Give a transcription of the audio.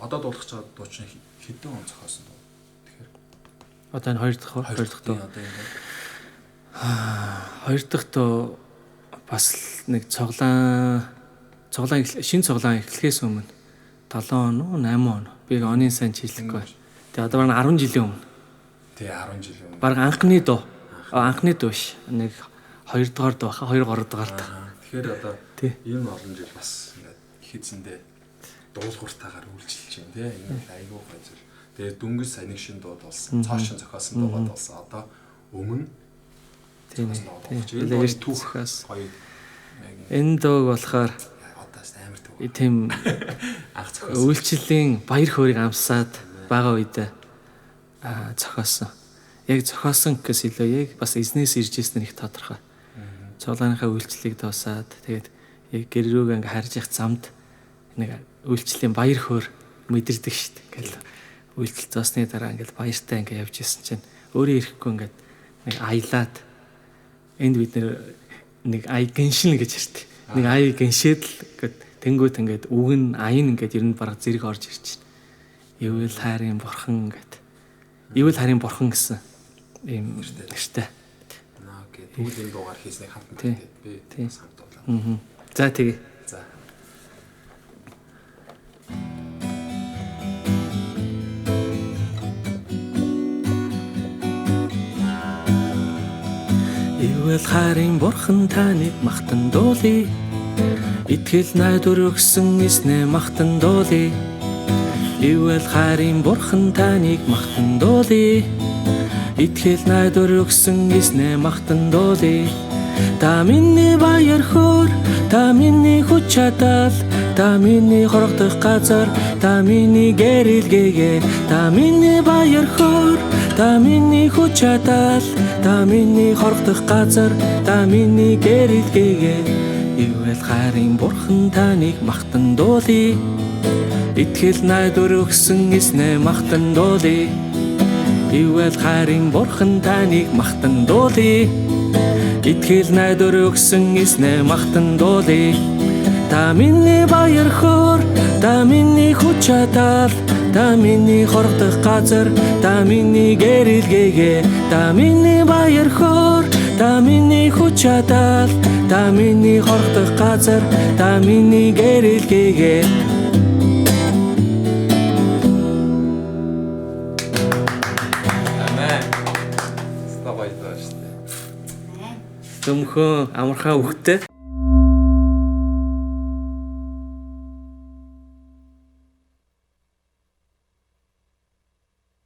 Одоо дуулах чад дуучин хэдэн он зохиосон дуу. Тэгэхээр Одоо энэ хоёр дахь дуу. Одоо энэ Хоёр дахь дуу бас нэг шинэ цуглаан эхлэхээс өмнө 7 он уу 8 он би оны сайн чиглэхгүй. Тэгээ одоо бараг 10 жилийн өмнө. Тэгээ 10 жилийн өмнө. Бараг анхны дуу. Анхны дуу ш. Нэг 2 дугаар дуу баха 2 3 дугаар дуу. Тэгэхээр одоо энэ олон жил бас ингээд их эзэндээ дуулууртаагаар үйлчилж байна тий. Энэ айгүй гой зүйл. Тэгээ дүнгис саниг шин дууд болсон. Цоошин зохиосон дуугаад болсон. Одоо өмнө тийм ээ. Түүхээс гоё. Энэ дууг болохоор одоос амар түүх. Тийм анх зохиосон. үйлчлэлийн баяр хөөргийг амсаад байгаа үед зохиосон. Яг зохиосон гэхээс илүү яг бас эзнээс ирж ирсэн нэг тодорхой. Цуглааныхаа үйлчлэлийг дуусаад тэгээд яг гэр рүүгээ ингээ харж явах замд нэг үйлчлэлийн баяр хөөр мэдэрдэг шүү дээ. Ингээл үйлчлэл зоосны дараа ингээл баяртай ингээ явж исэн чинь өөрөө ирэхгүй ингээд нэг аялаад энд бид нэг ай гэншин гэж ярьдаг. Нэг ай гэншээд л ингээд тэнгуут ингээд үг нь аян ингээд ер нь бараг зэрэг орж ирж байна. Ивэл хайрын бурхан ингээд ивэл хайрын бурхан гэсэн ийм нэртэй. Тэгвэл энэ дуугаар хийснийг хамт мэдээд би хамт дуулаа. За тэгээ. За. Ивэл хайрын бурхан таныг магтан дуулъя. Итгэл найдвар өгсөн эснээ магтан дуулъя. Ивэл хайрын бурхан таныг магтан дуулъя. Итгэл найдвар өгсөн эснээ магтан дуулъя. Та миний баяр хөөр, та миний хүч чадал, та миний хорогдох газар, та миний гэрэлгээгээ, та миний баяр хөөр, та миний хүч чадал, та миний хорогдох газар, та миний гэрэлгээгээ. Ивэл хайрын бурхан таныг магтан дуулъя. Итгэл найдвар өгсөн эснээ магтан дуулъя. Ивэл хайрын бурхан таныг магтан дуулъя. Итгэл найдвар өгсөн эснээ магтан дуулъя. Та миний баяр хөөр, та миний хүч чадал, та миний хорогдох газар, та миний гэрэлгээгээ, та миний баяр хөөр, та миний хүч чадал, та миний хорогдох газар, та миний гэрэлгээгээ. Төмхөн амархан үхтэй.